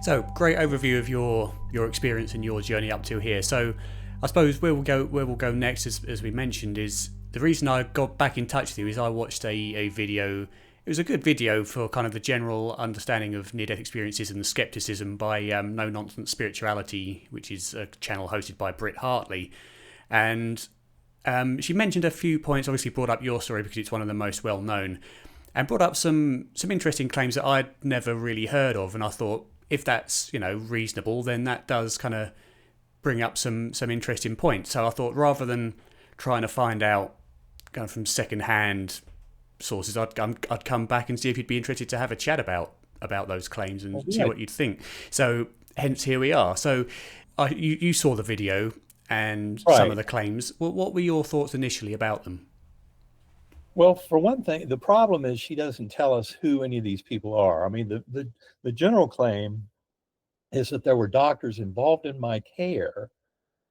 So, great overview of your experience and your journey up to here. So, I suppose where we'll go next, as we mentioned, is the reason I got back in touch with you is I watched a video. It was a good video for kind of the general understanding of near-death experiences and the skepticism by No Nonsense Spirituality, which is a channel hosted by Britt Hartley, and she mentioned a few points. Obviously, brought up your story because it's one of the most well known, and brought up some interesting claims that I'd never really heard of. And I thought, if that's reasonable, then that does kind of bring up some interesting points. So I thought, rather than trying to find out kind of from second-hand sources, I'd come back and see if you'd be interested to have a chat about those claims and see what you'd think. So hence here we are. So you saw the video and some of the claims. What were your thoughts initially about them? Well, for one thing, the problem is she doesn't tell us who any of these people are. I mean, the general claim is that there were doctors involved in my care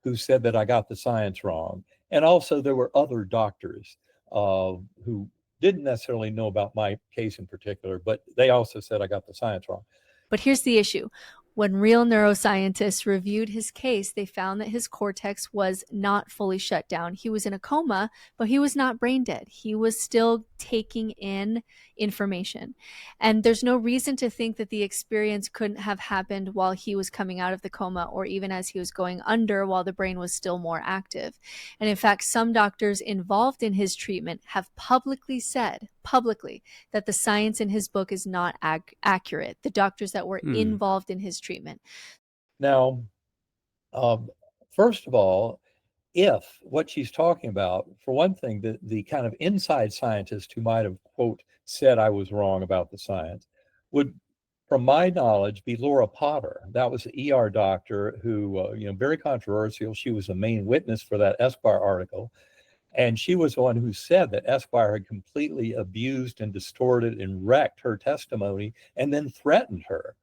who said that I got the science wrong. And also there were other doctors who didn't necessarily know about my case in particular, but they also said I got the science wrong. But here's the issue. When real neuroscientists reviewed his case, they found that his cortex was not fully shut down. He was in a coma, but he was not brain dead. He was still taking in information. And there's no reason to think that the experience couldn't have happened while he was coming out of the coma, or even as he was going under while the brain was still more active. And in fact, some doctors involved in his treatment have publicly said that the science in his book is not accurate. The doctors that were involved in his treatment. Now, first of all, if what she's talking about, for one thing, the kind of inside scientist who might have, quote, said I was wrong about the science would, from my knowledge, be Laura Potter. That was the ER doctor who, very controversial. She was the main witness for that Esquire article. And she was the one who said that Esquire had completely abused and distorted and wrecked her testimony and then threatened her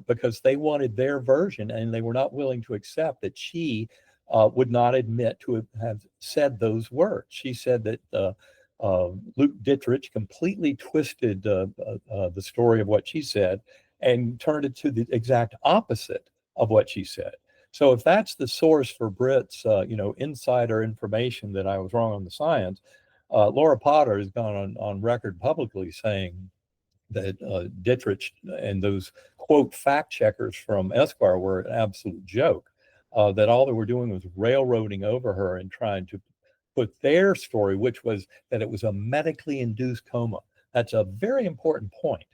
because they wanted their version and they were not willing to accept that she would not admit to have said those words. She said that Luke Dittrich completely twisted the story of what she said and turned it to the exact opposite of what she said. So if that's the source for Britt's, insider information that I was wrong on the science, Laura Potter has gone on record publicly saying that Dittrich and those, quote, fact checkers from Esquire were an absolute joke, that all they were doing was railroading over her and trying to put their story, which was that it was a medically induced coma. That's a very important point.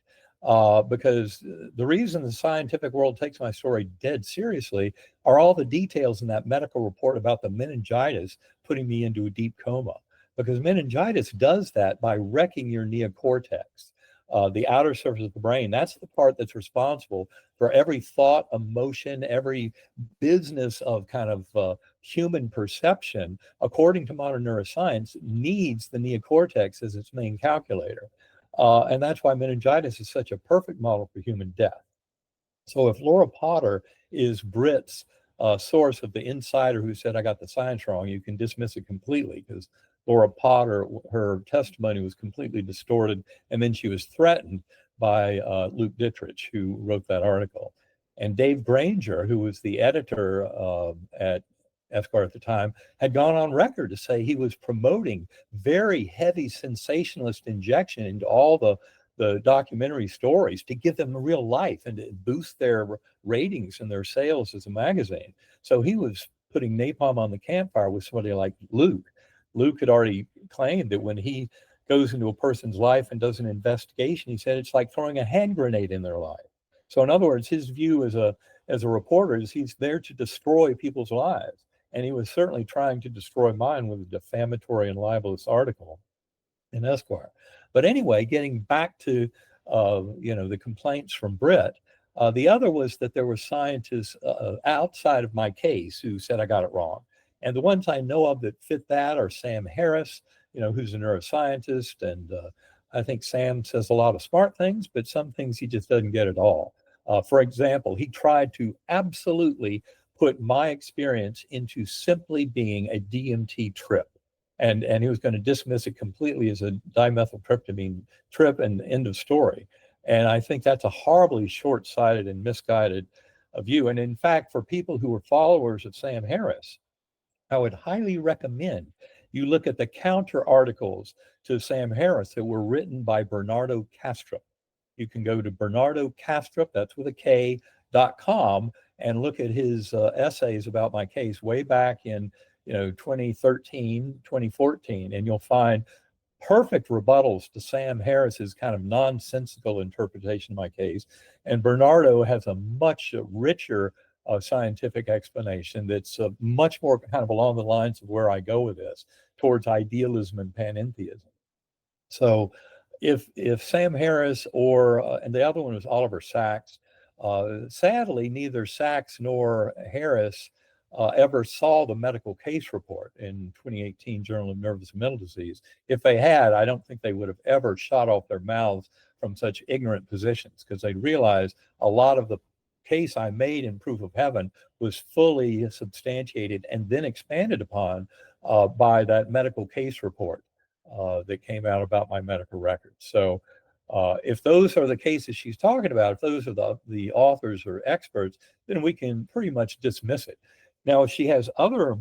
Because the reason the scientific world takes my story dead seriously are all the details in that medical report about the meningitis putting me into a deep coma. Because meningitis does that by wrecking your neocortex, the outer surface of the brain. That's the part that's responsible for every thought, emotion, every business of kind of human perception, according to modern neuroscience, needs the neocortex as its main calculator. And that's why meningitis is such a perfect model for human death. So if Laura Potter is Britt's source of the insider who said I got the science wrong, you can dismiss it completely because Laura Potter, her testimony was completely distorted, and then she was threatened by Luke Dittrich, who wrote that article. And Dave Granger, who was the editor at Esquire at the time, had gone on record to say he was promoting very heavy sensationalist injection into all the documentary stories to give them a real life and to boost their ratings and their sales as a magazine. So he was putting napalm on the campfire with somebody like Luke. Luke had already claimed that when he goes into a person's life and does an investigation, he said it's like throwing a hand grenade in their life. So in other words, his view as a reporter is he's there to destroy people's lives. And he was certainly trying to destroy mine with a defamatory and libelous article in Esquire. But anyway, getting back to the complaints from Britt, the other was that there were scientists outside of my case who said I got it wrong. And the ones I know of that fit that are Sam Harris, who's a neuroscientist. And I think Sam says a lot of smart things, but some things he just doesn't get at all. For example, he tried to absolutely put my experience into simply being a DMT trip. And he was going to dismiss it completely as a dimethyltryptamine trip and end of story. And I think that's a horribly short-sighted and misguided view. And in fact, for people who are followers of Sam Harris, I would highly recommend you look at the counter articles to Sam Harris that were written by Bernardo Kastrup. You can go to Bernardo Kastrup, that's with a K.com, and look at his essays about my case way back in 2013, 2014, and you'll find perfect rebuttals to Sam Harris's kind of nonsensical interpretation of my case. And Bernardo has a much richer scientific explanation that's much more kind of along the lines of where I go with this, towards idealism and panentheism. So if Sam Harris and the other one was Oliver Sacks, sadly, neither Sacks nor Harris ever saw the medical case report in 2018 Journal of Nervous and Mental Disease. If they had, I don't think they would have ever shot off their mouths from such ignorant positions, because they realized a lot of the case I made in Proof of Heaven was fully substantiated and then expanded upon by that medical case report that came out about my medical records. So if those are the cases she's talking about, if those are the authors or experts, then we can pretty much dismiss it. Now, if she has other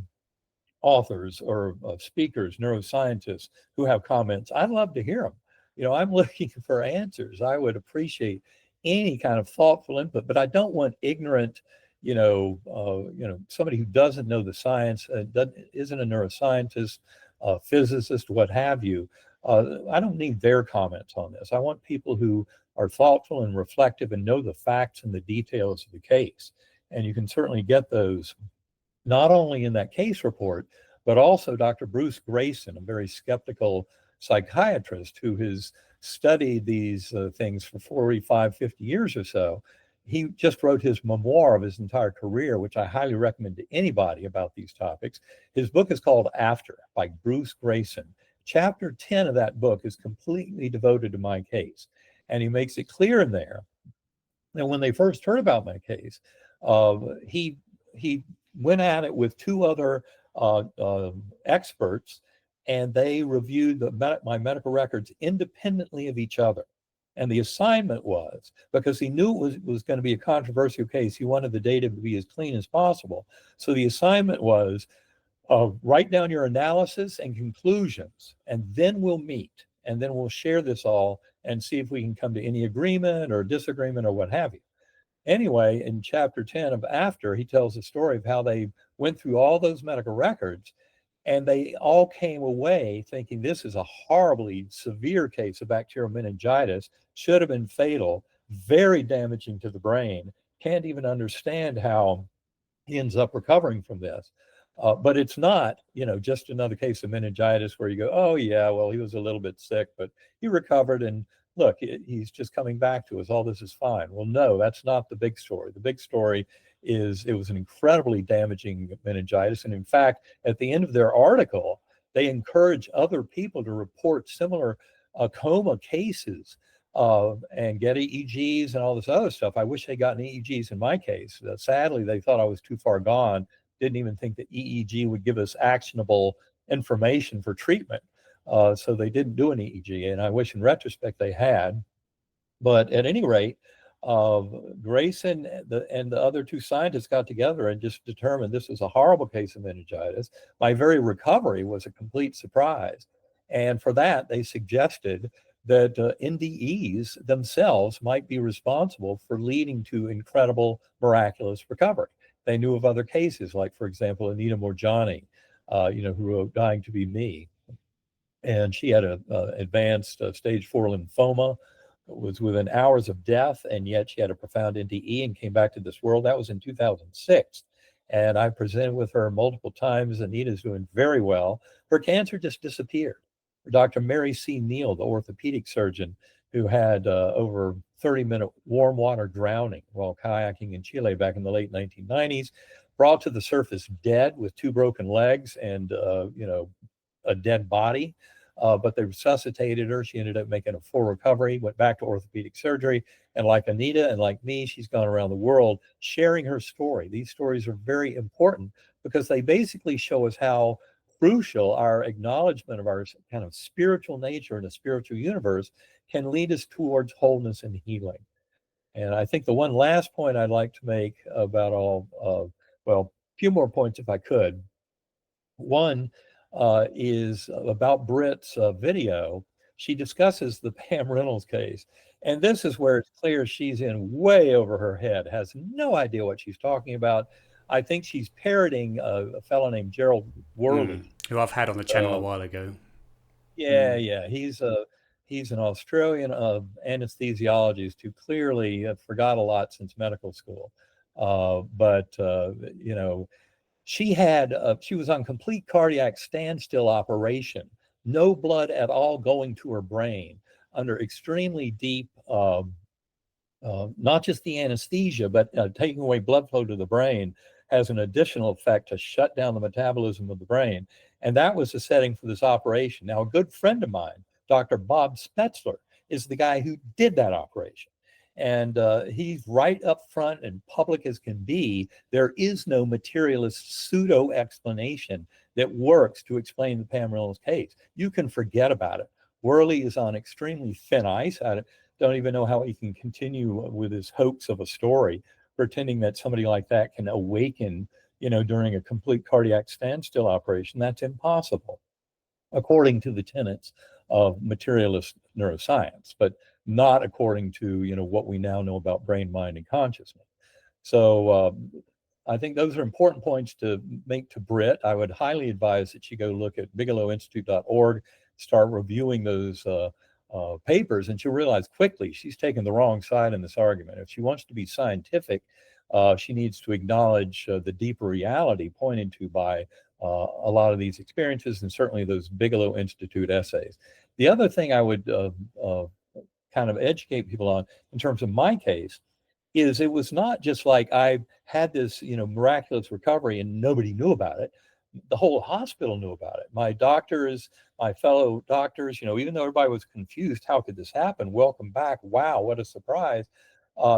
authors or speakers, neuroscientists who have comments, I'd love to hear them. I'm looking for answers. I would appreciate any kind of thoughtful input, but I don't want ignorant, somebody who doesn't know the science, isn't a neuroscientist, physicist, what have you. I don't need their comments on this. I want people who are thoughtful and reflective and know the facts and the details of the case. And you can certainly get those not only in that case report, but also Dr. Bruce Grayson, a very skeptical psychiatrist who has studied these things for 45, 50 years or so. He just wrote his memoir of his entire career, which I highly recommend to anybody about these topics. His book is called After by Bruce Grayson. Chapter 10 of that book is completely devoted to my case. And he makes it clear in there that when they first heard about my case, he went at it with two other experts, and they reviewed my medical records independently of each other. And the assignment was, because he knew it was going to be a controversial case, he wanted the data to be as clean as possible. So the assignment was, write down your analysis and conclusions, and then we'll meet, and then we'll share this all and see if we can come to any agreement or disagreement or what have you. Anyway, in chapter 10 of After, he tells the story of how they went through all those medical records, and they all came away thinking this is a horribly severe case of bacterial meningitis, should have been fatal, very damaging to the brain, can't even understand how he ends up recovering from this. But it's not, just another case of meningitis where you go, oh yeah, well, he was a little bit sick, but he recovered, and look, he's just coming back to us. All this is fine. Well, no, that's not the big story. The big story is it was an incredibly damaging meningitis. And in fact, at the end of their article, they encourage other people to report similar coma cases and get EEGs and all this other stuff. I wish they got EEGs in my case. Sadly, they thought I was too far gone. Didn't even think that EEG would give us actionable information for treatment. So they didn't do an EEG, and I wish in retrospect they had. But at any rate, Grayson and the other two scientists got together and just determined this was a horrible case of meningitis. My very recovery was a complete surprise. And for that, they suggested that NDEs themselves might be responsible for leading to incredible, miraculous recovery. They knew of other cases, like, for example, Anita Morjani, who wrote Dying to Be Me. And she had an advanced stage 4 lymphoma, was within hours of death, and yet she had a profound NDE and came back to this world. That was in 2006. And I presented with her multiple times. Anita's doing very well. Her cancer just disappeared. Dr. Mary C. Neal, the orthopedic surgeon who had over 30-minute warm water drowning while kayaking in Chile back in the late 1990s, brought to the surface dead with 2 broken legs and, a dead body. But they resuscitated her. She ended up making a full recovery, went back to orthopedic surgery. And like Anita and like me, she's gone around the world sharing her story. These stories are very important because they basically show us how crucial. Our acknowledgement of our kind of spiritual nature in a spiritual universe can lead us towards wholeness and healing. And I think the one last point I'd like to make about well, a few more points if I could. One is about Britt's video. She discusses the Pam Reynolds case. And this is where it's clear she's in way over her head, has no idea what she's talking about. I think she's parroting a fellow named Gerald Worley. Who I've had on the channel a while ago. Yeah. He's an Australian anesthesiologist who clearly forgot a lot since medical school. But you know, she was on complete cardiac standstill operation, no blood at all going to her brain, under extremely deep, not just the anesthesia, but taking away blood flow to the brain has an additional effect to shut down the metabolism of the brain. And that was the setting for this operation. Now, a good friend of mine, Dr. Bob Spetzler, is the guy who did that operation. And he's right up front and public as can be. There is no materialist pseudo explanation that works to explain the Pam Reynolds case. You can forget about it. Worley is on extremely thin ice. I don't even know how he can continue with his hoax of a story, pretending that somebody like that can awaken, you know, during a complete cardiac standstill operation. That's impossible, according to the tenets of materialist neuroscience, but not according to, you know, what we now know about brain, mind, and consciousness. So I think those are important points to make to Britt. I would highly advise that you go look at bigelowinstitute.org, start reviewing those papers, and she'll realize quickly she's taken the wrong side in this argument. If she wants to be scientific, she needs to acknowledge the deeper reality pointed to by a lot of these experiences, and certainly those Bigelow Institute essays. The other thing I would kind of educate people on in terms of my case is it was not just like I had this, you know, miraculous recovery and nobody knew about it. The whole hospital knew about it. My doctors, my fellow doctors, you know, even though everybody was confused, how could this happen? Welcome back. Wow, what a surprise.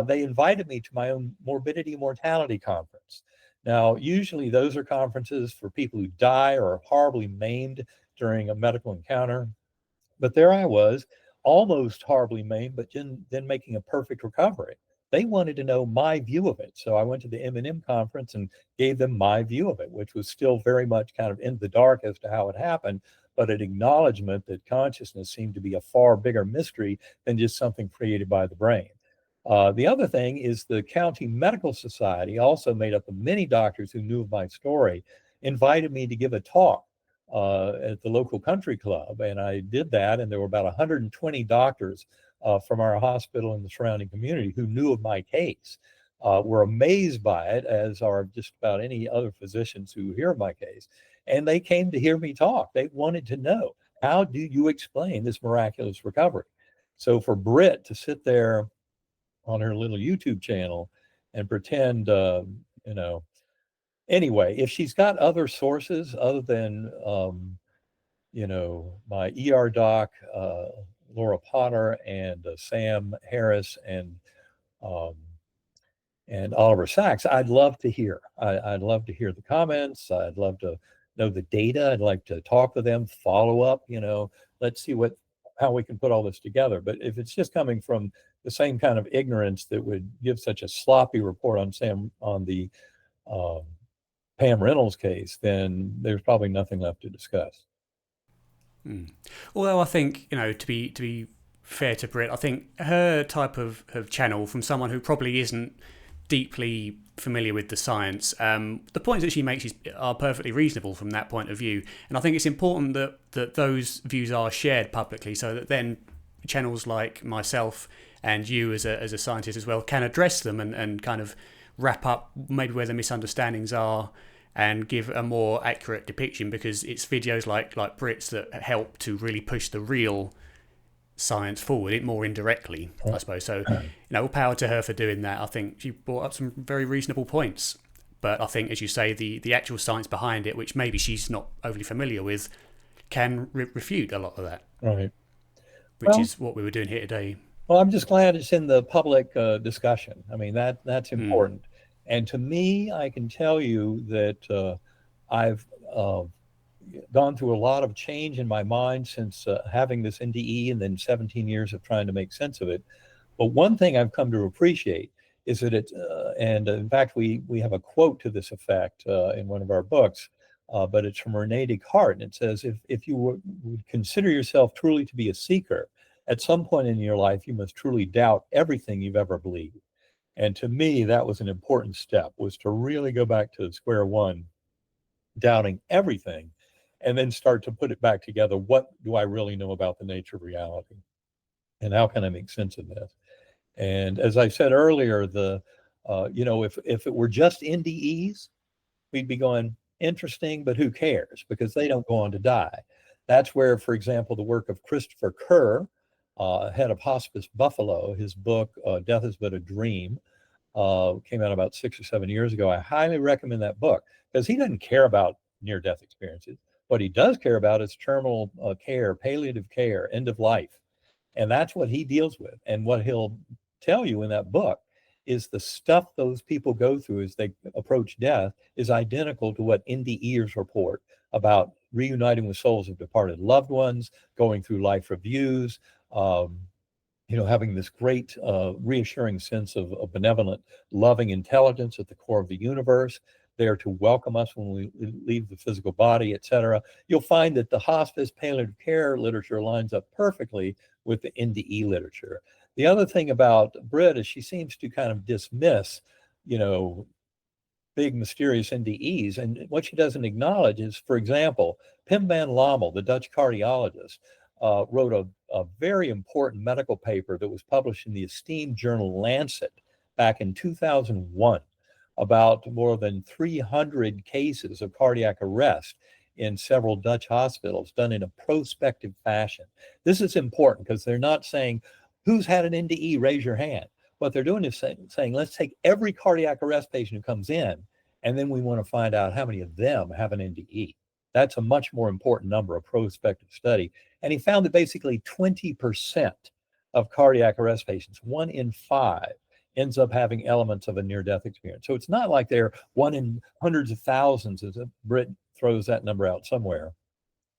They invited me to my own morbidity and mortality conference. Now, usually those are conferences for people who die or are horribly maimed during a medical encounter. But there I was, almost horribly maimed, but then making a perfect recovery. They wanted to know my view of it. So I went to the M&M conference and gave them my view of it, which was still very much kind of in the dark as to how it happened, but an acknowledgement that consciousness seemed to be a far bigger mystery than just something created by the brain. The other thing is the County Medical Society, also made up of many doctors who knew of my story, invited me to give a talk at the local country club. And I did that. And there were about 120 doctors from our hospital and the surrounding community who knew of my case, were amazed by it, as are just about any other physicians who hear of my case. And they came to hear me talk. They wanted to know, how do you explain this miraculous recovery? So for Britt to sit there on her little YouTube channel and pretend, you know, anyway, if she's got other sources other than, you know, my ER doc, Laura Potter, and Sam Harris, and Oliver Sacks, I'd love to hear. I'd love to hear the comments. I'd love to know the data. I'd like to talk with them, follow up, you know, let's see how we can put all this together. But if it's just coming from the same kind of ignorance that would give such a sloppy report on the Pam Reynolds case, then there's probably nothing left to discuss. Although I think, you know, to be fair to Britt, I think her type of channel, from someone who probably isn't deeply familiar with the science, the points that she makes are perfectly reasonable from that point of view. And I think it's important that those views are shared publicly, so that then channels like myself and you as a scientist as well can address them and kind of wrap up maybe where the misunderstandings are and give a more accurate depiction, because it's videos like Britt's that help to really push the real science forward, it more indirectly, I suppose. So, you know, all power to her for doing that. I think she brought up some very reasonable points. But I think, as you say, the actual science behind it, which maybe she's not overly familiar with, can refute a lot of that. Right. Which is what we were doing here today. Well, I'm just glad it's in the public discussion. I mean, that's important. And to me, I can tell you that I've, gone through a lot of change in my mind since having this NDE and then 17 years of trying to make sense of it. But one thing I've come to appreciate is that and in fact, we have a quote to this effect in one of our books, but it's from Rene Descartes. And it says, if you would consider yourself truly to be a seeker, at some point in your life, you must truly doubt everything you've ever believed. And to me, that was an important step, was to really go back to square one, doubting everything, and then start to put it back together. What do I really know about the nature of reality? And how can I make sense of this? And as I said earlier, if it were just NDEs, we'd be going, interesting, but who cares? Because they don't go on to die. That's where, for example, the work of Christopher Kerr, head of Hospice Buffalo, his book, Death is But a Dream, came out about 6 or 7 years ago. I highly recommend that book because he doesn't care about near-death experiences. What he does care about is terminal care, palliative care, end of life. And that's what he deals with. And what he'll tell you in that book is the stuff those people go through as they approach death is identical to what NDEs report about reuniting with souls of departed loved ones, going through life reviews, having this great reassuring sense of benevolent, loving intelligence at the core of the universe, there to welcome us when we leave the physical body, etc. You'll find that the hospice palliative care literature lines up perfectly with the NDE literature. The other thing about Britt is she seems to kind of dismiss, big mysterious NDEs. And what she doesn't acknowledge is, for example, Pim van Lommel, the Dutch cardiologist, wrote a very important medical paper that was published in the esteemed journal Lancet back in 2001 about more than 300 cases of cardiac arrest in several Dutch hospitals done in a prospective fashion. This is important because they're not saying, who's had an NDE, raise your hand. What they're doing is saying, let's take every cardiac arrest patient who comes in, and then we want to find out how many of them have an NDE. That's a much more important number, a prospective study. And he found that basically 20% of cardiac arrest patients, 1 in 5, ends up having elements of a near-death experience. So it's not like they're 1 in hundreds of thousands, as Britt throws that number out somewhere.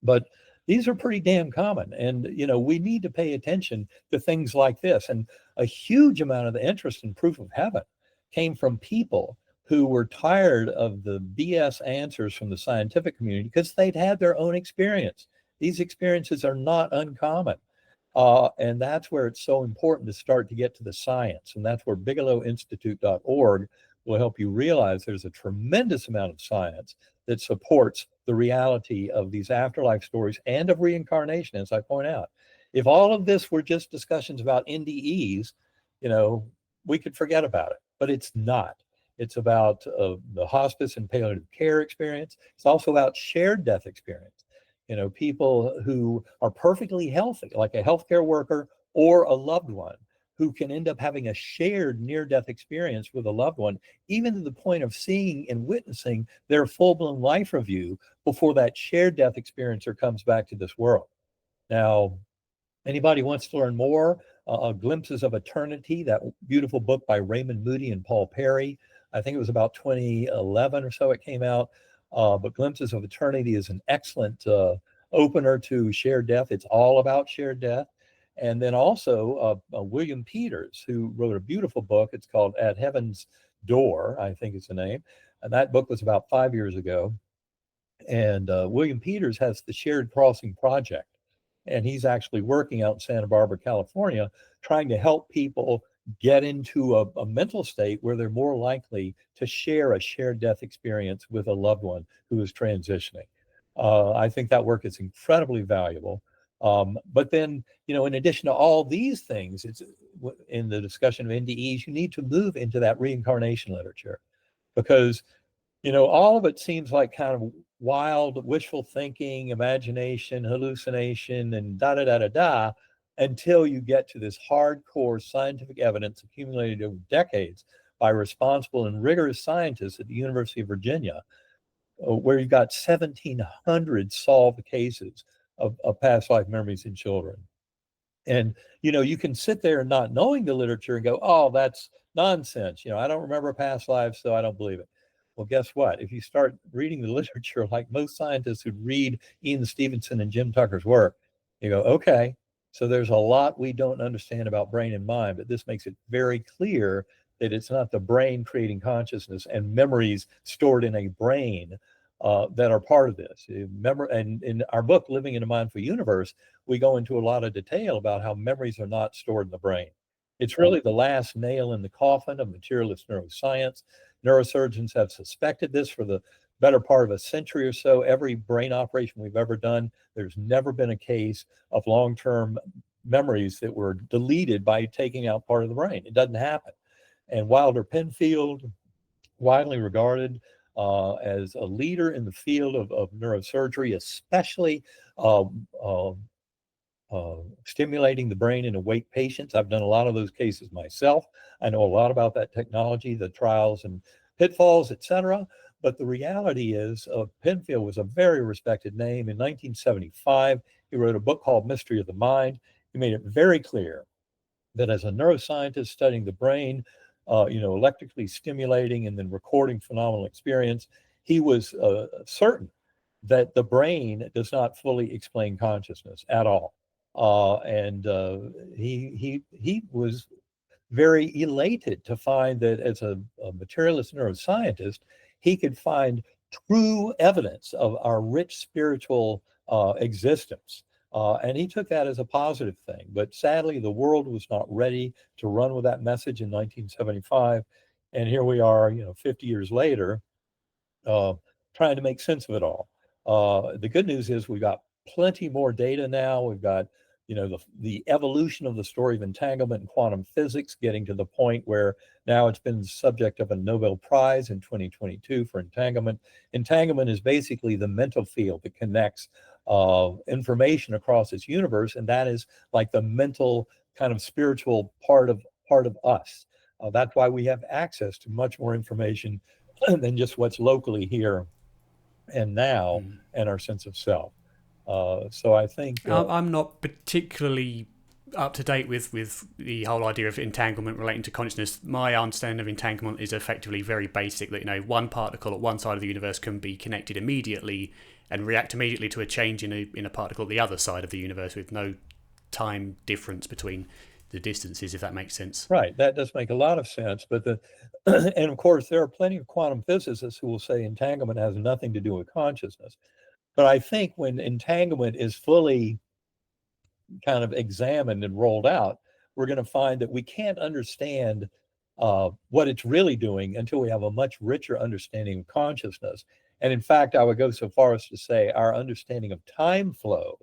But these are pretty damn common. And, we need to pay attention to things like this. And a huge amount of the interest in proof of heaven came from people who were tired of the BS answers from the scientific community because they'd had their own experience. These experiences are not uncommon. And that's where it's so important to start to get to the science. And that's where BigelowInstitute.org will help you realize there's a tremendous amount of science that supports the reality of these afterlife stories and of reincarnation, as I point out. If all of this were just discussions about NDEs, we could forget about it, but it's not. It's about the hospice and palliative care experience. It's also about shared death experience. People who are perfectly healthy, like a healthcare worker or a loved one, who can end up having a shared near-death experience with a loved one, even to the point of seeing and witnessing their full-blown life review before that shared death experiencer comes back to this world. Now, anybody wants to learn more, Glimpses of Eternity, that beautiful book by Raymond Moody and Paul Perry. I think it was about 2011 or so it came out. But Glimpses of Eternity is an excellent opener to shared death. It's all about shared death. And then also William Peters, who wrote a beautiful book. It's called At Heaven's Door, I think is the name. And that book was about 5 years ago. And William Peters has the Shared Crossing Project. And he's actually working out in Santa Barbara, California, trying to help people get into a mental state where they're more likely to share a shared death experience with a loved one who is transitioning. I think that work is incredibly valuable. But then, in addition to all these things, it's in the discussion of NDEs, you need to move into that reincarnation literature because, all of it seems like kind of wild, wishful thinking, imagination, hallucination, and da-da-da-da-da, until you get to this hardcore scientific evidence accumulated over decades by responsible and rigorous scientists at the University of Virginia, where you got 1,700 solved cases of past life memories in children. And, you can sit there not knowing the literature and go, oh, that's nonsense. I don't remember past lives, so I don't believe it. Well, guess what? If you start reading the literature, like most scientists who read Ian Stevenson and Jim Tucker's work, you go, okay, so there's a lot we don't understand about brain and mind, but this makes it very clear that it's not the brain creating consciousness and memories stored in a brain that are part of this. Remember, and in our book, Living in a Mindful Universe, we go into a lot of detail about how memories are not stored in the brain. It's really the last nail in the coffin of materialist neuroscience. Neurosurgeons have suspected this for the better part of a century or so. Every brain operation we've ever done, there's never been a case of long-term memories that were deleted by taking out part of the brain. It doesn't happen. And Wilder Penfield, widely regarded as a leader in the field of neurosurgery, especially uh, uh, stimulating the brain in awake patients. I've done a lot of those cases myself. I know a lot about that technology, the trials and pitfalls, etc. But the reality is, Penfield was a very respected name. In 1975, he wrote a book called Mystery of the Mind. He made it very clear that as a neuroscientist studying the brain, electrically stimulating and then recording phenomenal experience, he was certain that the brain does not fully explain consciousness at all. And he was very elated to find that as a materialist neuroscientist, he could find true evidence of our rich spiritual existence. And he took that as a positive thing. But sadly, the world was not ready to run with that message in 1975. And here we are, 50 years later, uh, trying to make sense of it all. The good news is we've got plenty more data now. We've got, the evolution of the story of entanglement in quantum physics getting to the point where now it's been the subject of a Nobel Prize in 2022 for entanglement. Entanglement is basically the mental field that connects information across this universe, and that is like the mental kind of spiritual part of us. That's why we have access to much more information than just what's locally here and now and our sense of self. So I think I'm not particularly up to date with the whole idea of entanglement relating to consciousness. My understanding of entanglement is effectively very basic, that one particle at one side of the universe can be connected immediately and react immediately to a change in a particle at the other side of the universe with no time difference between the distances, if that makes sense. Right, that does make a lot of sense. But and of course there are plenty of quantum physicists who will say entanglement has nothing to do with consciousness. But I think when entanglement is fully kind of examined and rolled out, we're going to find that we can't understand what it's really doing until we have a much richer understanding of consciousness. And in fact, I would go so far as to say our understanding of time flow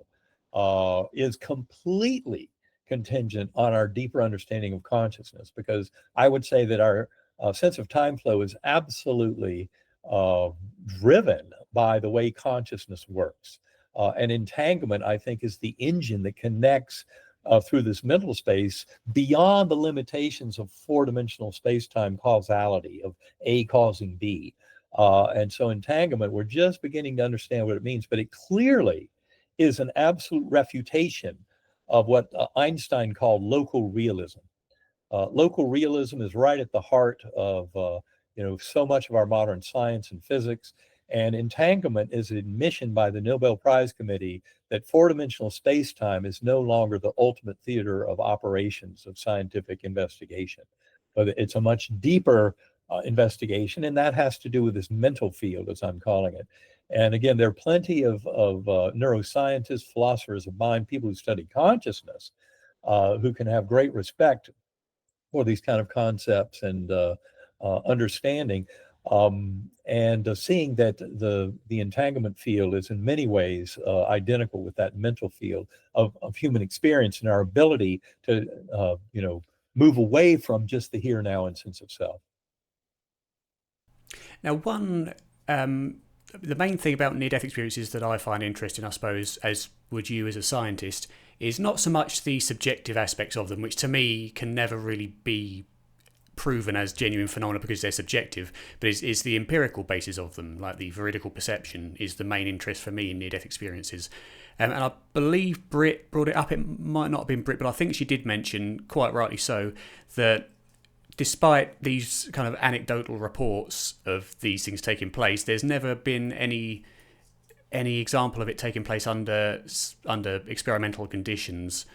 is completely contingent on our deeper understanding of consciousness, because I would say that our sense of time flow is absolutely driven by the way consciousness works. And entanglement, I think, is the engine that connects through this mental space beyond the limitations of four-dimensional space-time causality, of A causing B. And so entanglement, we're just beginning to understand what it means, but it clearly is an absolute refutation of what Einstein called local realism. Local realism is right at the heart of so much of our modern science and physics. And entanglement is an admission by the Nobel Prize Committee that four-dimensional space-time is no longer the ultimate theater of operations of scientific investigation. But it's a much deeper investigation, and that has to do with this mental field, as I'm calling it. And again, there are plenty of neuroscientists, philosophers of mind, people who study consciousness, who can have great respect for these kind of concepts and understanding. And seeing that the entanglement field is in many ways identical with that mental field of human experience and our ability to move away from just the here, now, and sense of self. Now, the main thing about near-death experiences that I find interesting, I suppose, as would you as a scientist, is not so much the subjective aspects of them, which to me can never really be proven as genuine phenomena because they're subjective, but is the empirical basis of them, like the veridical perception, is the main interest for me in near-death experiences. And I believe Britt brought it up, it might not have been Britt, but I think she did mention, quite rightly so, that despite these kind of anecdotal reports of these things taking place, there's never been any example of it taking place under experimental conditions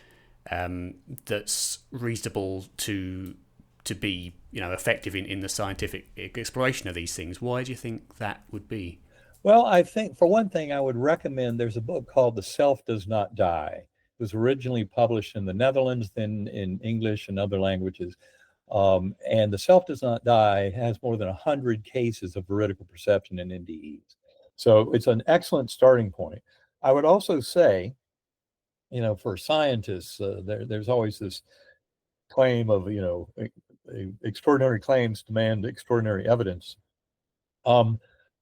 that's reasonable to be effective in the scientific exploration of these things. Why do you think that would be? Well, I think for one thing, I would recommend there's a book called The Self Does Not Die. It was originally published in the Netherlands, then in English and other languages. And The Self Does Not Die has more than 100 cases of veridical perception in NDEs. So it's an excellent starting point. I would also say, for scientists, there's always this claim of, extraordinary claims demand extraordinary evidence.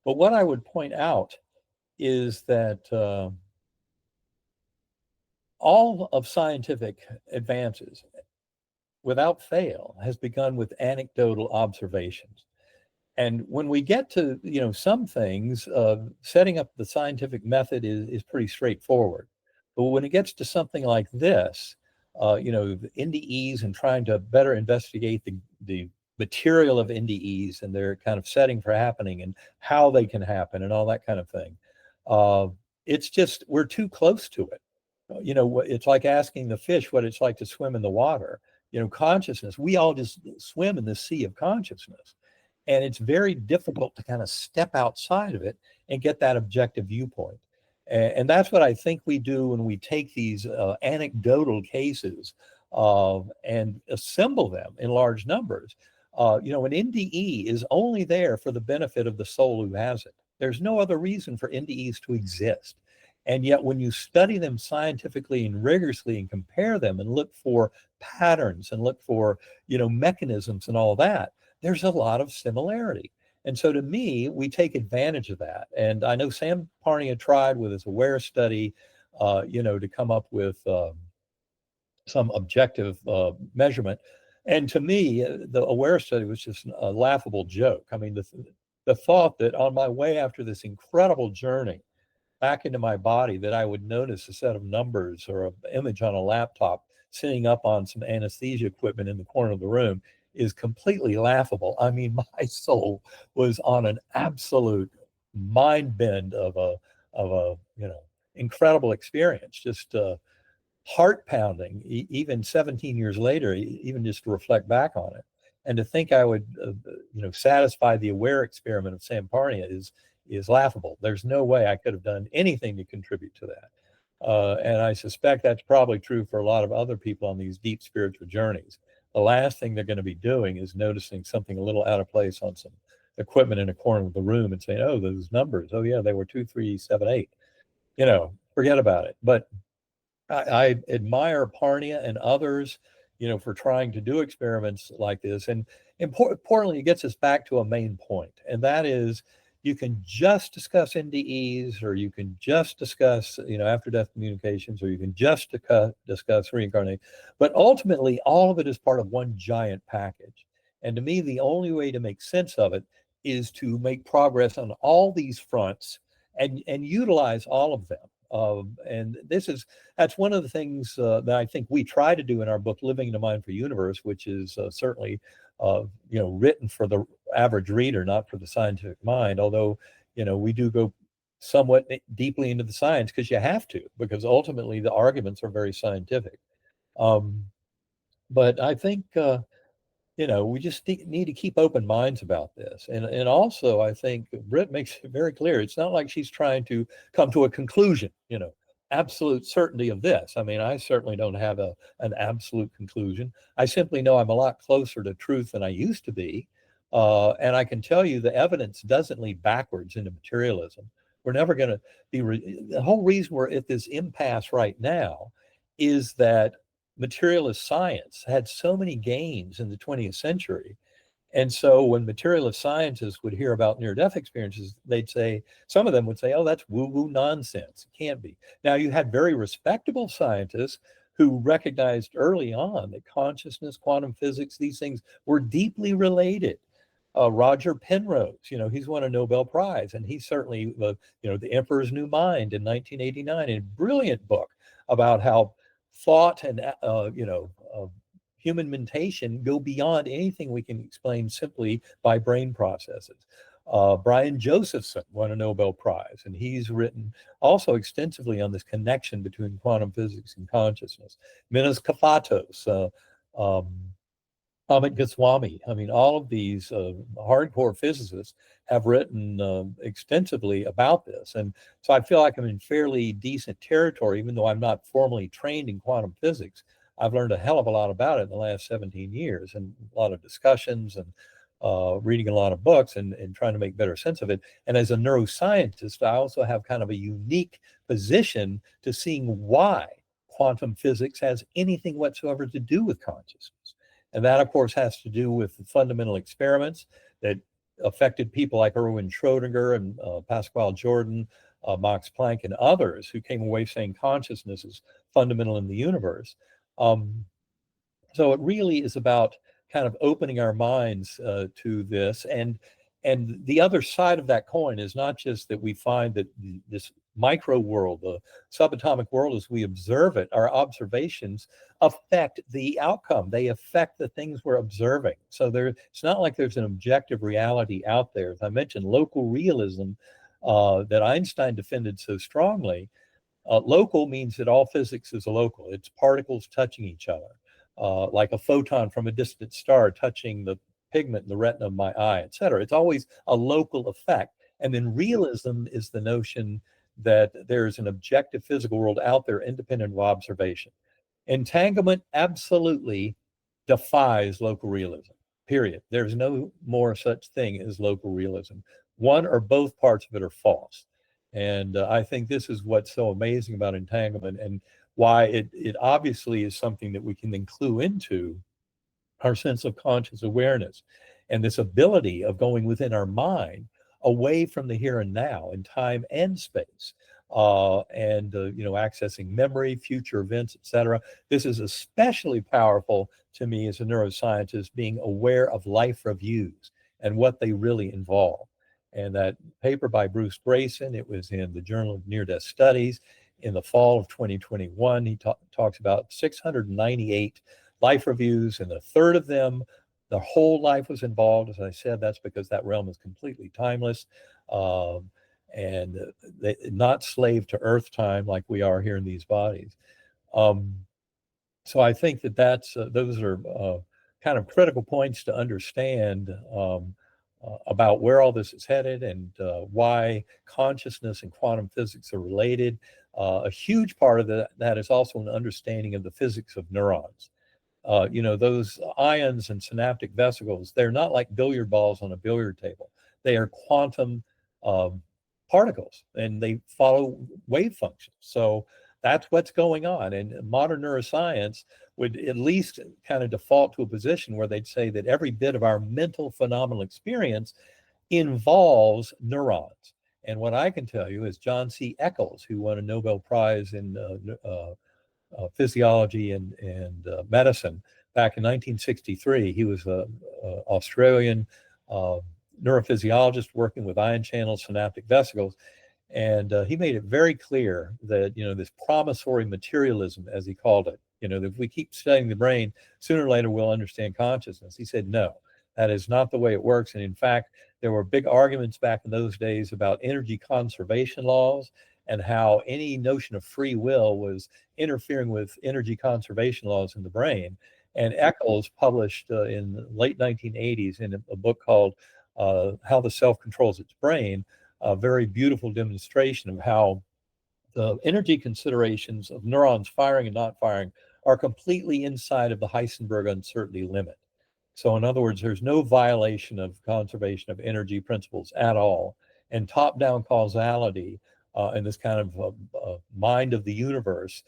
But what I would point out is that all of scientific advances, without fail, has begun with anecdotal observations. And when we get to, some things, setting up the scientific method is pretty straightforward. But when it gets to something like this, the NDEs and trying to better investigate the material of NDEs and their kind of setting for happening and how they can happen and all that kind of thing, it's just, we're too close to it. It's like asking the fish what it's like to swim in the water. Consciousness, we all just swim in the sea of consciousness. And it's very difficult to kind of step outside of it and get that objective viewpoint. And that's what I think we do when we take these anecdotal cases and assemble them in large numbers. An NDE is only there for the benefit of the soul who has it. There's no other reason for NDEs to exist. And yet when you study them scientifically and rigorously and compare them and look for patterns and look for, mechanisms and all that, there's a lot of similarity. And so to me, we take advantage of that. And I know Sam Parnia tried with his AWARE study, to come up with some objective measurement. And to me, the AWARE study was just a laughable joke. I mean, the thought that on my way after this incredible journey back into my body, that I would notice a set of numbers or an image on a laptop sitting up on some anesthesia equipment in the corner of the room is completely laughable. I mean, my soul was on an absolute mind bend of a incredible experience, just heart pounding, even 17 years later, even just to reflect back on it. And to think I would, satisfy the AWARE experiment of Sam Parnia is laughable. There's no way I could have done anything to contribute to that. And I suspect that's probably true for a lot of other people on these deep spiritual journeys. The last thing they're going to be doing is noticing something a little out of place on some equipment in a corner of the room and saying, oh, those numbers, oh yeah, they were 2, 3, 7, 8. Forget about it. But I admire Parnia and others, for trying to do experiments like this. And importantly, it gets us back to a main point, and that is, you can just discuss NDEs, or you can just discuss, after-death communications, or you can just discuss reincarnation. But ultimately, all of it is part of one giant package. And to me, the only way to make sense of it is to make progress on all these fronts and utilize all of them. And that's one of the things that I think we try to do in our book, Living in a Mindful Universe, which is certainly written for the average reader, not for the scientific mind. Although, we do go somewhat deeply into the science because you have to, because ultimately the arguments are very scientific. But I think, we just need to keep open minds about this. And also, I think Britt makes it very clear. It's not like she's trying to come to a conclusion, absolute certainty of this. I mean, I certainly don't have an absolute conclusion. I simply know I'm a lot closer to truth than I used to be. And I can tell you the evidence doesn't lead backwards into materialism. We're never going to be, the whole reason we're at this impasse right now is that materialist science had so many gains in the 20th century. And so when materialist scientists would hear about near-death experiences, some of them would say, oh, that's woo-woo nonsense. It can't be. Now, you had very respectable scientists who recognized early on that consciousness, quantum physics, these things were deeply related. Roger Penrose, he's won a Nobel Prize, and he's certainly, The Emperor's New Mind in 1989, a brilliant book about how thought and, human mentation go beyond anything we can explain simply by brain processes. Brian Josephson won a Nobel Prize, and he's written also extensively on this connection between quantum physics and consciousness. Minas Kafatos, um, Amit Goswami. I mean, all of these hardcore physicists have written extensively about this. And so I feel like I'm in fairly decent territory, even though I'm not formally trained in quantum physics. I've learned a hell of a lot about it in the last 17 years, and a lot of discussions and reading a lot of books and trying to make better sense of it. And as a neuroscientist, I also have kind of a unique position to seeing why quantum physics has anything whatsoever to do with consciousness. And that, of course, has to do with the fundamental experiments that affected people like Erwin Schrödinger and Pascual Jordan, Max Planck, and others who came away saying consciousness is fundamental in the universe. So it really is about kind of opening our minds to this. And the other side of that coin is not just that we find that this micro world, the subatomic world as we observe it, our observations affect the outcome. They affect the things we're observing. So it's not like there's an objective reality out there. As I mentioned, local realism that Einstein defended so strongly. Local means that all physics is local. It's particles touching each other, like a photon from a distant star touching the pigment in the retina of my eye, et cetera. It's always a local effect. And then realism is the notion that there's an objective physical world out there independent of observation. Entanglement absolutely defies local realism, period. There's no more such thing as local realism. One or both parts of it are false. And I think this is what's so amazing about entanglement, and why it obviously is something that we can then clue into our sense of conscious awareness and this ability of going within our mind away from the here and now in time and space, and accessing memory, future events, etc. This is especially powerful to me as a neuroscientist, being aware of life reviews and what they really involve. And that paper by Bruce Grayson, it was in the Journal of Near-Death Studies in the fall of 2021. He talks about 698 life reviews, and a third of them, the whole life was involved. As I said, that's because that realm is completely timeless, and not slave to Earth time like we are here in these bodies. So I think that's those are kind of critical points to understand about where all this is headed, and why consciousness and quantum physics are related. A huge part of that is also an understanding of the physics of neurons. Those ions and synaptic vesicles, they're not like billiard balls on a billiard table. They are quantum particles, and they follow wave functions. So that's what's going on. And modern neuroscience would at least kind of default to a position where they'd say that every bit of our mental phenomenal experience involves neurons. And what I can tell you is John C. Eccles, who won a Nobel Prize in physiology and medicine back in 1963. He was an Australian neurophysiologist working with ion channels, synaptic vesicles. And he made it very clear that, this promissory materialism, as he called it, that if we keep studying the brain, sooner or later we'll understand consciousness. He said, no, that is not the way it works. And in fact, there were big arguments back in those days about energy conservation laws, and how any notion of free will was interfering with energy conservation laws in the brain. And Eccles published in the late 1980s in a book called How the Self Controls Its Brain, a very beautiful demonstration of how the energy considerations of neurons firing and not firing are completely inside of the Heisenberg uncertainty limit. So in other words, there's no violation of conservation of energy principles at all. And top-down causality and this kind of mind of the universe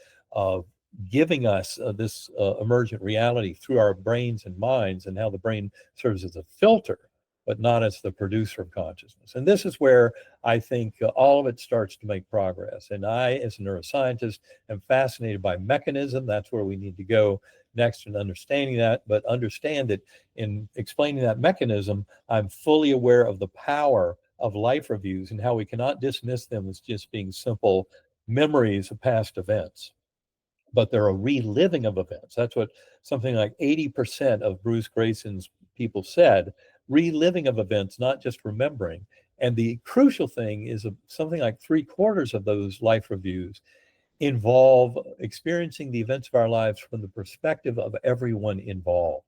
giving us this emergent reality through our brains and minds, and how the brain serves as a filter, but not as the producer of consciousness. And this is where I think all of it starts to make progress. And I, as a neuroscientist, am fascinated by mechanism. That's where we need to go next in understanding that. But understand that in explaining that mechanism, I'm fully aware of the power of life reviews and how we cannot dismiss them as just being simple memories of past events. but they're a reliving of events. That's what something like 80% of Bruce Grayson's people said, reliving of events, not just remembering. And the crucial thing is something like 3/4 of those life reviews involve experiencing the events of our lives from the perspective of everyone involved.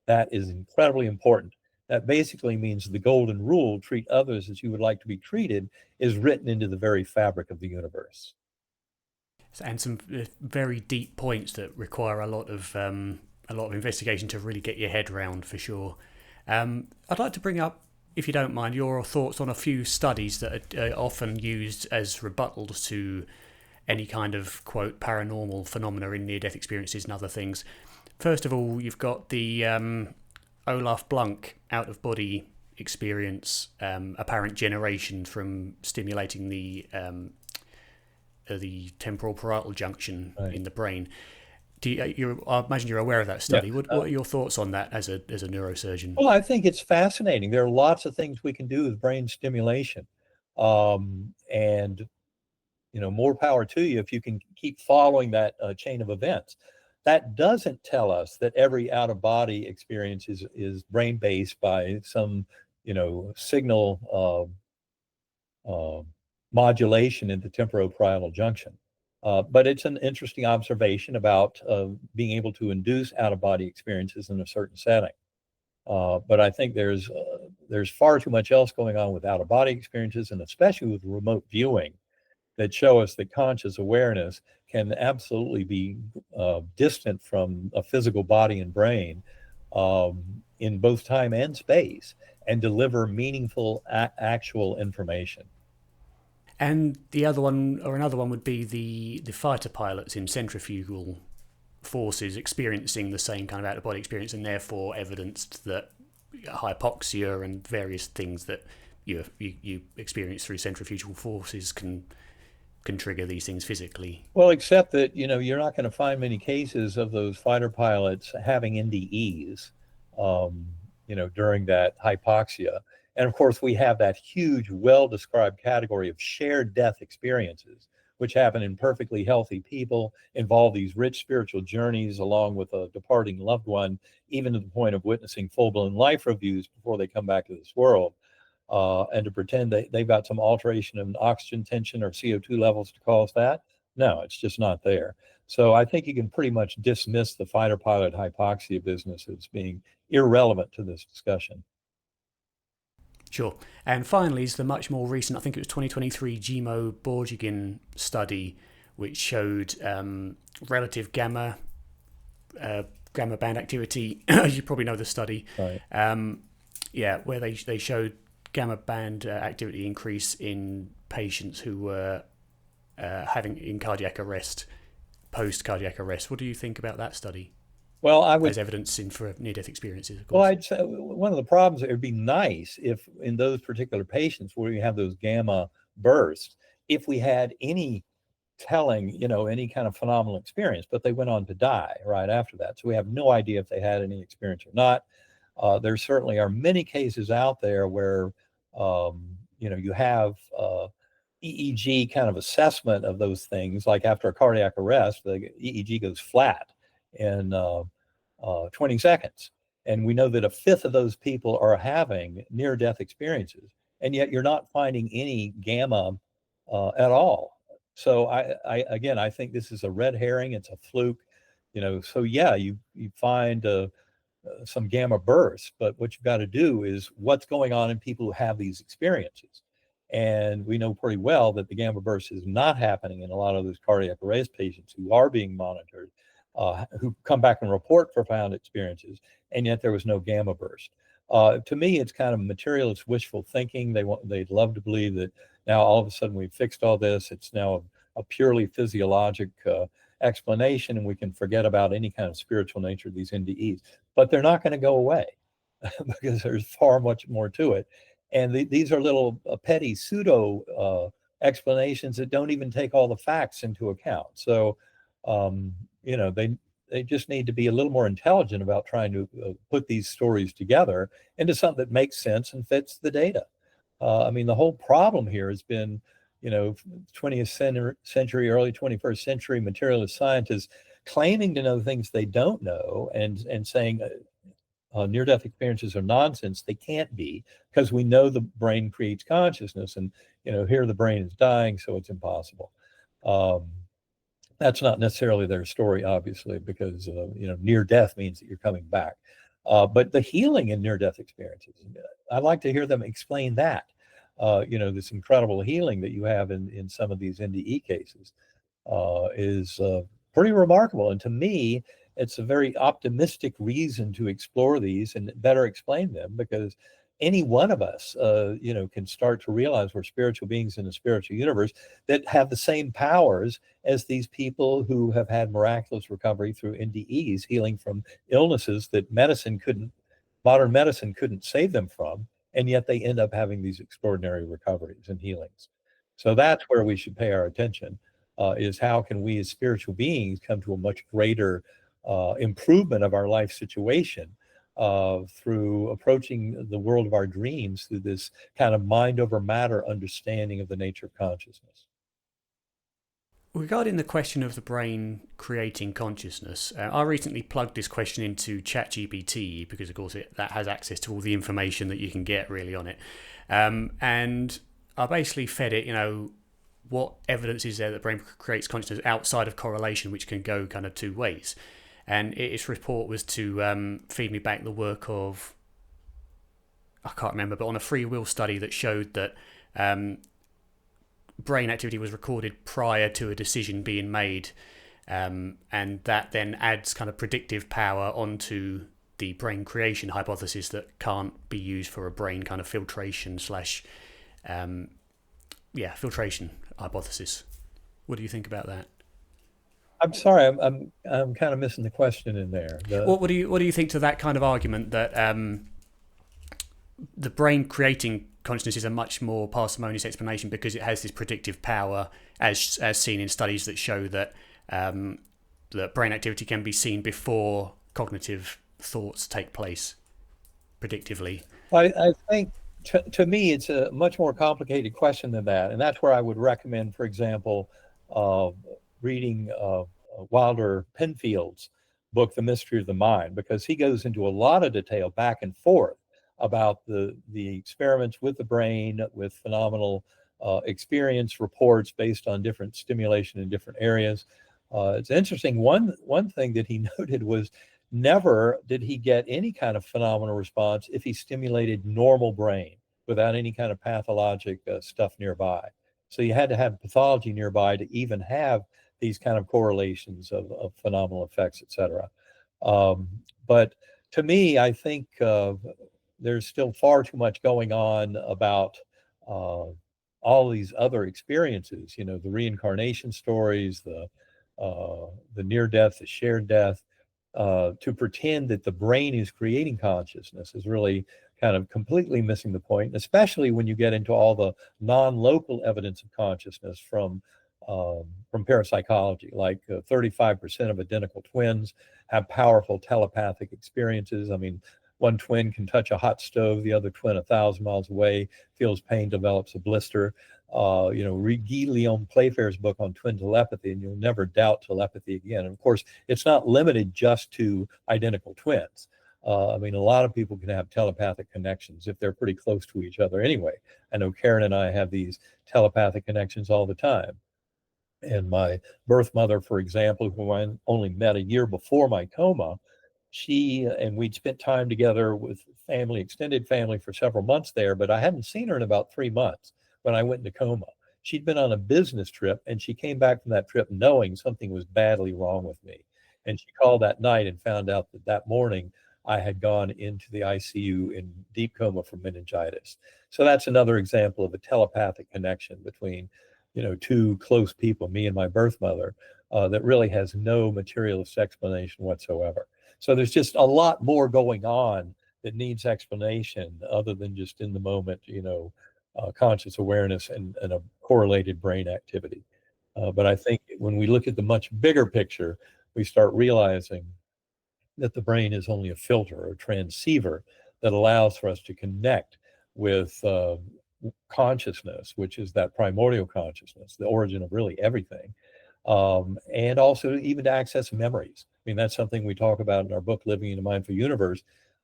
That is incredibly important. That basically means the golden rule, treat others as you would like to be treated, is written into the very fabric of the universe. And some very deep points that require a lot of investigation to really get your head around, for sure. I'd like to bring up, if you don't mind, your thoughts on a few studies that are often used as rebuttals to any kind of, quote, paranormal phenomena in near-death experiences and other things. First of all, you've got the Olaf Blunk out-of-body experience, apparent generation from stimulating the temporal parietal junction in the brain. I imagine you're aware of that study. Yeah. What are your thoughts on that as a neurosurgeon? Well, I think it's fascinating. There are lots of things we can do with brain stimulation, and more power to you if you can keep following that chain of events. That doesn't tell us that every out-of-body experience is brain-based by some signal modulation in the temporoparietal junction. But it's an interesting observation about being able to induce out-of-body experiences in a certain setting. But I think there's far too much else going on with out-of-body experiences, and especially with remote viewing, that show us that conscious awareness can absolutely be distant from a physical body and brain in both time and space, and deliver meaningful actual information. And another one would be the fighter pilots in centrifugal forces experiencing the same kind of out-of-body experience, and therefore evidenced that hypoxia and various things that you experience through centrifugal forces can trigger these things physically. Well, except that you're not going to find many cases of those fighter pilots having NDEs during that hypoxia. And of course, we have that huge, well-described category of shared death experiences, which happen in perfectly healthy people, involve these rich spiritual journeys along with a departing loved one, even to the point of witnessing full-blown life reviews before they come back to this world. And to pretend they've got some alteration in oxygen tension or CO2 levels to cause that, no, it's just not there. So I think you can pretty much dismiss the fighter pilot hypoxia business as being irrelevant to this discussion. Sure. And finally is the much more recent, I think it was 2023 Gimo Borjigin study, which showed relative gamma band activity. You probably know the study. Right. Where they showed gamma band activity increase in patients who were having in cardiac arrest, post-cardiac arrest. What do you think about that study? Well, I would, as evidence for near-death experiences, of course. Well, I'd say one of the problems, it would be nice if in those particular patients where you have those gamma bursts, if we had any telling, any kind of phenomenal experience, but they went on to die right after that. So we have no idea if they had any experience or not. There certainly are many cases out there where, you have EEG kind of assessment of those things, like after a cardiac arrest, the EEG goes flat in 20 seconds. And we know that 1/5 of those people are having near-death experiences, and yet you're not finding any gamma at all. So I think this is a red herring. It's a fluke, So yeah, you find some gamma bursts, but what you've got to do is what's going on in people who have these experiences. And we know pretty well that the gamma burst is not happening in a lot of those cardiac arrest patients who are being monitored, who come back and report profound experiences, and yet there was no gamma burst. To me, it's kind of materialist wishful thinking. They'd love to believe that now all of a sudden we've fixed all this. It's now a purely physiologic explanation, and we can forget about any kind of spiritual nature of these NDEs. But they're not going to go away because there's far much more to it. And these are little petty pseudo explanations that don't even take all the facts into account. So, they just need to be a little more intelligent about trying to put these stories together into something that makes sense and fits the data. The whole problem here has been, 20th century, early 21st century materialist scientists claiming to know things they don't know and saying near-death experiences are nonsense. They can't be, because we know the brain creates consciousness, and here the brain is dying, so it's impossible. That's not necessarily their story, obviously, because near death means that you're coming back. But the healing in near-death experiences, I'd like to hear them explain that. This incredible healing that you have in some of these NDE cases is pretty remarkable. And to me, it's a very optimistic reason to explore these and better explain them, because any one of us, can start to realize we're spiritual beings in a spiritual universe that have the same powers as these people who have had miraculous recovery through NDEs, healing from illnesses that modern medicine couldn't save them from, and yet they end up having these extraordinary recoveries and healings. So that's where we should pay our attention, is how can we as spiritual beings come to a much greater improvement of our life situation through approaching the world of our dreams through this kind of mind over matter understanding of the nature of consciousness. Regarding the question of the brain creating consciousness, I recently plugged this question into ChatGPT because, of course, that has access to all the information that you can get really on it. And I basically fed it, what evidence is there that the brain creates consciousness outside of correlation, which can go kind of two ways. And its report was to feed me back the work of, I can't remember, but on a free will study that showed that brain activity was recorded prior to a decision being made, and that then adds kind of predictive power onto the brain creation hypothesis that can't be used for a brain kind of filtration filtration hypothesis. What do you think about that? I'm sorry, I'm kind of missing the question in there. What do you think to that kind of argument that the brain creating consciousness is a much more parsimonious explanation because it has this predictive power, as seen in studies that show that that brain activity can be seen before cognitive thoughts take place predictively? I think to me it's a much more complicated question than that, and that's where I would recommend, for example, reading Wilder Penfield's book, The Mystery of the Mind, because he goes into a lot of detail back and forth about the experiments with the brain, with phenomenal experience reports based on different stimulation in different areas. It's interesting. One thing that he noted was never did he get any kind of phenomenal response if he stimulated normal brain without any kind of pathologic stuff nearby. So you had to have pathology nearby to even have these kind of correlations of phenomenal effects, et cetera. But to me, I think there's still far too much going on about all these other experiences, the reincarnation stories, the near death, the shared death, to pretend that the brain is creating consciousness is really kind of completely missing the point, especially when you get into all the non-local evidence of consciousness from parapsychology, like 35% of identical twins have powerful telepathic experiences. I mean, one twin can touch a hot stove, the other twin 1,000 miles away feels pain, develops a blister. Read Guy Leon Playfair's book on twin telepathy, and you'll never doubt telepathy again. And of course, it's not limited just to identical twins. A lot of people can have telepathic connections if they're pretty close to each other anyway. I know Karen and I have these telepathic connections all the time. And my birth mother, for example, who I only met a year before my coma, she and we'd spent time together with family, extended family, for several months there, but I hadn't seen her in about 3 months when I went into coma. She'd been on a business trip, and she came back from that trip knowing something was badly wrong with me. And she called that night and found out that morning I had gone into the ICU in deep coma from meningitis. So that's another example of a telepathic connection between two close people, me and my birth mother, that really has no materialist explanation whatsoever. So there's just a lot more going on that needs explanation other than just in the moment, conscious awareness and a correlated brain activity. But I think when we look at the much bigger picture, we start realizing that the brain is only a filter or transceiver that allows for us to connect with consciousness, which is that primordial consciousness, the origin of really everything. and also even to access memories. I mean, that's something we talk about in our book, Living in a Mindful Universe.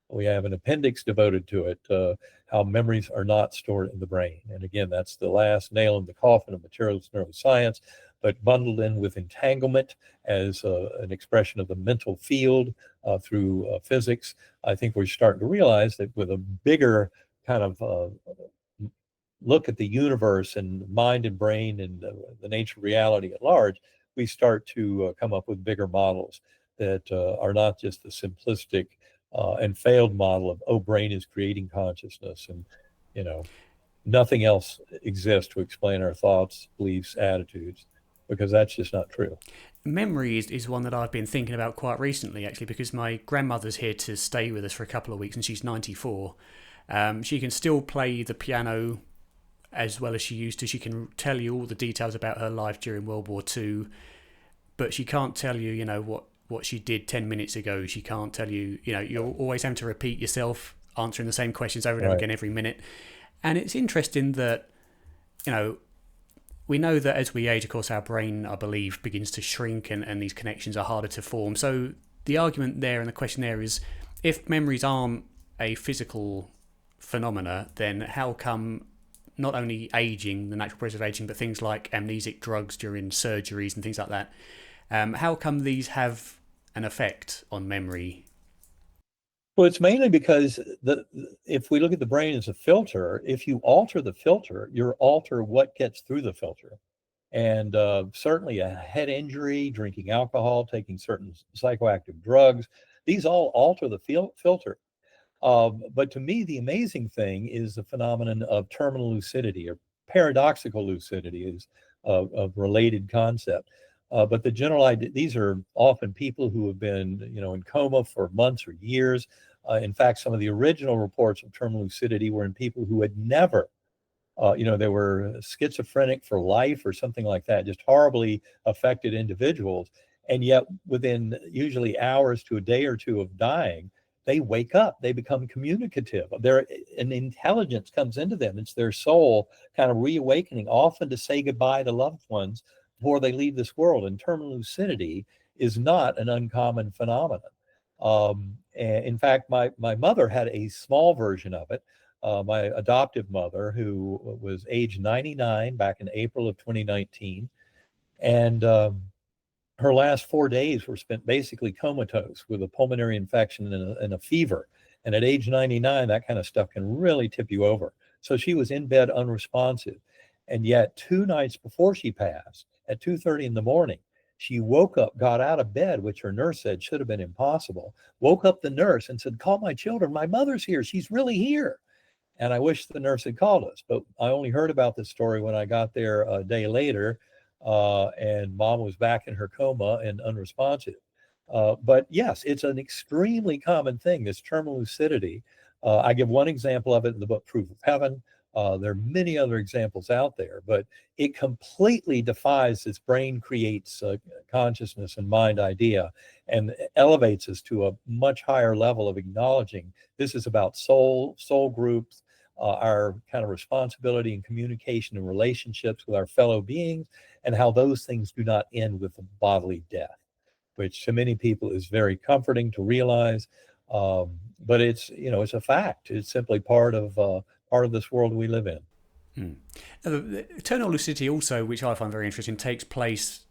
We have an appendix devoted to it, how memories are not stored in the brain. And again, that's the last nail in the coffin of materialist neuroscience, but bundled in with entanglement as an expression of the mental field through physics. I think we're starting to realize that with a bigger kind of look at the universe and mind and brain and the nature of reality at large, we start to come up with bigger models that are not just the simplistic and failed model of, oh, brain is creating consciousness and, you know, nothing else exists to explain our thoughts, beliefs, attitudes, because that's just not true. Memory is one that I've been thinking about quite recently, actually, because my grandmother's here to stay with us for a couple of weeks and she's 94. She can still play the piano as well as she used to. She can tell you all the details about her life during World War II, but she can't tell you, what she did 10 minutes ago. She can't tell you, you're always having to repeat yourself, answering the same questions over and over again every minute. And it's interesting that, we know that as we age, of course, our brain, I believe, begins to shrink and these connections are harder to form. So the argument there and the question there is, if memories aren't a physical phenomena, then how come not only aging, the natural process of aging, but things like amnesic drugs during surgeries and things like that, how come these have an effect on memory? Well, it's mainly because if we look at the brain as a filter, if you alter the filter, you alter what gets through the filter. And certainly a head injury, drinking alcohol, taking certain psychoactive drugs, these all alter the filter. But to me, the amazing thing is the phenomenon of terminal lucidity, or paradoxical lucidity is a related concept. But the general idea, these are often people who have been, in coma for months or years. In fact, some of the original reports of terminal lucidity were in people who had never, they were schizophrenic for life or something like that, just horribly affected individuals. And yet within usually hours to a day or two of dying, they wake up, they become communicative. An intelligence comes into them. It's their soul kind of reawakening, often to say goodbye to loved ones before they leave this world. And terminal lucidity is not an uncommon phenomenon. And in fact, my mother had a small version of it. My adoptive mother, who was age 99 back in April of 2019. And her last 4 days were spent basically comatose with a pulmonary infection and a fever. And at age 99, that kind of stuff can really tip you over. So she was in bed unresponsive. And yet 2 nights before she passed, at 2:30 in the morning, she woke up, got out of bed, which her nurse said should have been impossible, woke up the nurse and said, "Call my children. My mother's here. She's really here." And I wish the nurse had called us, but I only heard about this story when I got there a day later, and mom was back in her coma and unresponsive. But yes, it's an extremely common thing, this terminal lucidity. I give one example of it in the book, Proof of Heaven. There are many other examples out there, but it completely defies this brain creates consciousness and mind idea and elevates us to a much higher level of acknowledging this is about soul groups, our kind of responsibility and communication and relationships with our fellow beings, and how those things do not end with a bodily death, which to many people is very comforting to realize. But it's a fact. It's simply part of this world we live in. The eternal lucidity also, which I find very interesting, takes place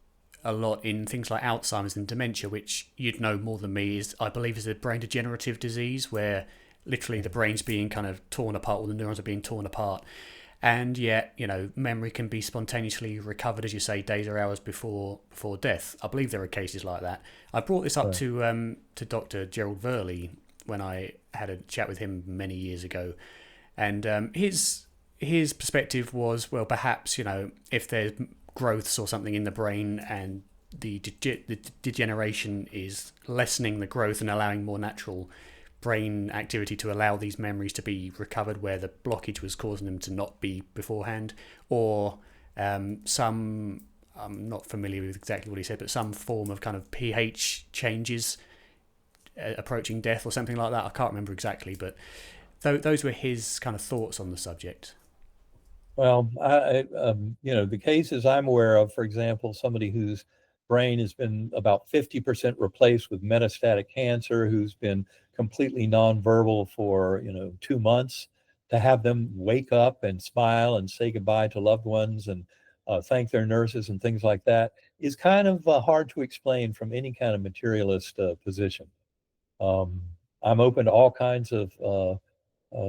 a lot in things like Alzheimer's and dementia, which you'd know more than me, I believe is a brain degenerative disease where literally the brain's being kind of torn apart, or the neurons are being torn apart. And yet, memory can be spontaneously recovered, as you say, days or hours before death. I believe there are cases like that. I brought this up to Dr. Gerald Verley when I had a chat with him many years ago. And his perspective was, well, perhaps, if there's growths or something in the brain and the degeneration is lessening the growth and allowing more natural brain activity to allow these memories to be recovered where the blockage was causing them to not be beforehand, or some, I'm not familiar with exactly what he said, but some form of kind of pH changes approaching death or something like that. I can't remember exactly, but those were his kind of thoughts on the subject. Well, the cases I'm aware of, for example, somebody whose brain has been about 50% replaced with metastatic cancer, who's been completely nonverbal for, 2 months, to have them wake up and smile and say goodbye to loved ones and thank their nurses and things like that is kind of hard to explain from any kind of materialist position. Um, I'm open to all kinds of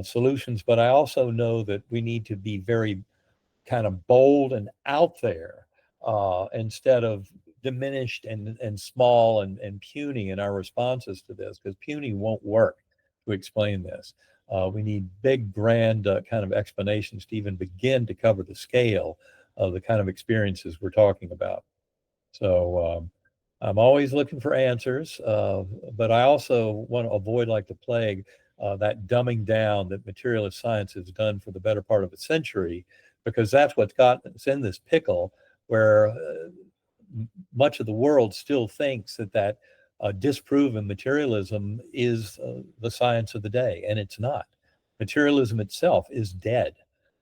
solutions, but I also know that we need to be very kind of bold and out there instead of diminished and small and puny in our responses to this, because puny won't work to explain this. We need big, grand kind of explanations to even begin to cover the scale of the kind of experiences we're talking about. So I'm always looking for answers, but I also want to avoid, like the plague, that dumbing down that materialist science has done for the better part of a century, because that's what's got us in this pickle where much of the world still thinks that disproven materialism is the science of the day, and it's not. Materialism itself is dead.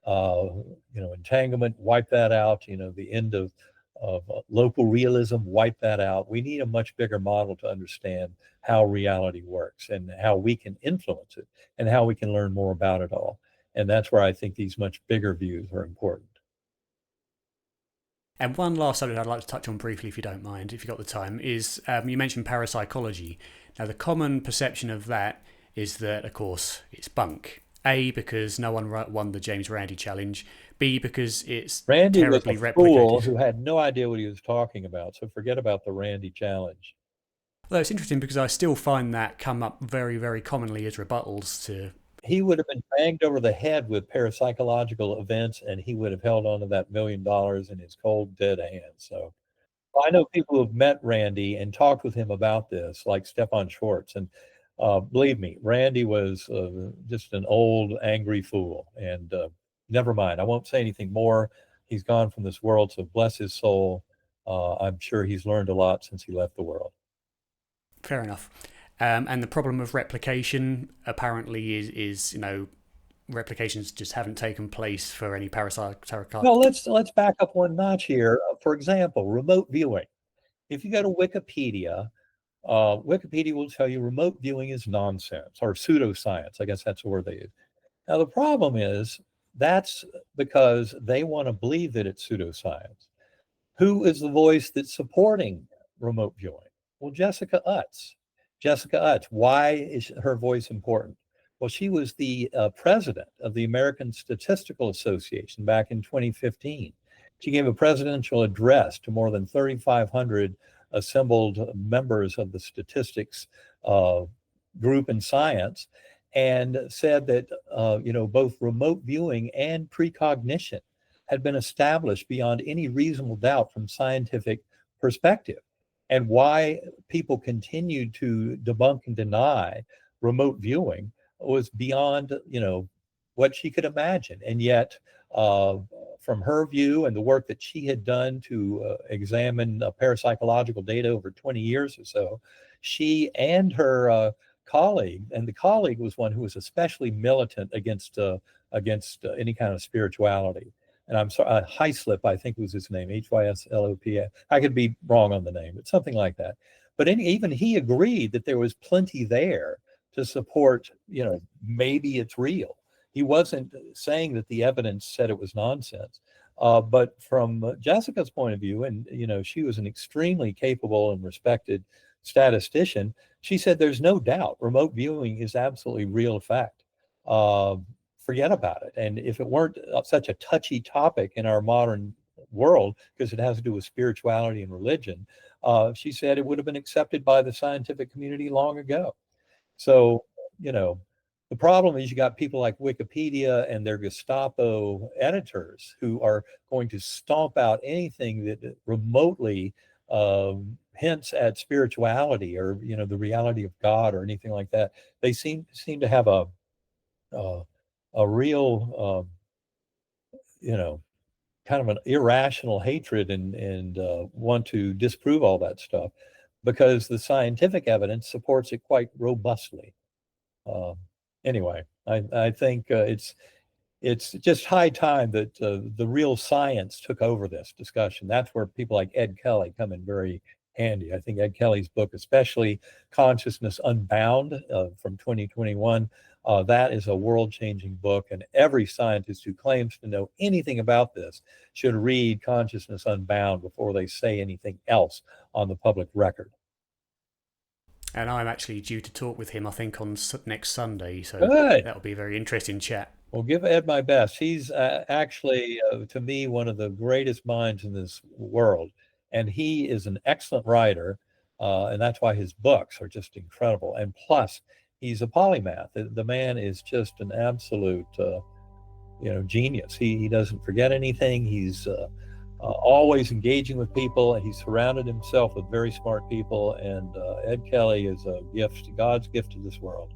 Entanglement, wipe that out. The end of local realism, wipe that out. We need a much bigger model to understand how reality works and how we can influence it and how we can learn more about it all. And that's where I think these much bigger views are important. And one last subject I'd like to touch on briefly, if you don't mind, if you've got the time, is you mentioned parapsychology. Now, the common perception of that is that, of course, it's bunk. A, because no one won the James Randi challenge. B, because it's Randi terribly was a replicated. fool who had no idea what he was talking about, so forget about the Randi challenge. Although it's interesting because I still find that come up very, very commonly as rebuttals to. He would have been banged over the head with parapsychological events, and he would have held on to that $1 million in his cold, dead hands. So I know people who have met Randi and talked with him about this, like Stefan Schwartz. And believe me, Randi was just an old, angry fool. And never mind, I won't say anything more. He's gone from this world, so bless his soul. I'm sure he's learned a lot since he left the world. Fair enough. And the problem of replication apparently is replications just haven't taken place for any parapsychology. No, let's back up one notch here. For example, remote viewing. If you go to Wikipedia, Wikipedia will tell you remote viewing is nonsense or pseudoscience. I guess that's the word they use. Now, the problem is that's because they want to believe that it's pseudoscience. Who is the voice that's supporting remote viewing? Well, Jessica Utts. Jessica Utts. Why is her voice important? Well, she was the president of the American Statistical Association back in 2015. She gave a presidential address to more than 3,500 assembled members of the statistics group in science, and said that both remote viewing and precognition had been established beyond any reasonable doubt from scientific perspective. And why people continued to debunk and deny remote viewing was beyond what she could imagine. And yet from her view and the work that she had done to examine parapsychological data over 20 years or so, she and her colleague, and the colleague was one who was especially militant against any kind of spirituality. And I'm sorry, Hyslop, I think was his name, Hyslop. I could be wrong on the name, but something like that. But even he agreed that there was plenty there to support, maybe it's real. He wasn't saying that the evidence said it was nonsense. But from Jessica's point of view, and she was an extremely capable and respected statistician, she said there's no doubt remote viewing is absolutely real fact. Forget about it. And if it weren't such a touchy topic in our modern world, because it has to do with spirituality and religion, she said it would have been accepted by the scientific community long ago. So, the problem is you got people like Wikipedia and their Gestapo editors who are going to stomp out anything that remotely hints at spirituality or the reality of God or anything like that. They seem to have a real kind of an irrational hatred and want to disprove all that stuff because the scientific evidence supports it quite robustly. Anyway, I think it's just high time that the real science took over this discussion. That's where people like Ed Kelly come in very handy. I think Ed Kelly's book, especially Consciousness Unbound from 2021, that is a world-changing book, and every scientist who claims to know anything about this should read Consciousness Unbound before they say anything else on the public record. And I'm actually due to talk with him, I think, on next Sunday, so Good. that'll be a very interesting chat. Well, give Ed my best. He's actually, to me, one of the greatest minds in this world. And he is an excellent writer. And that's why his books are just incredible. And plus, he's a polymath. The man is just an absolute, genius. He doesn't forget anything. He's always engaging with people. And he's surrounded himself with very smart people. And Ed Kelly is a gift, God's gift to this world.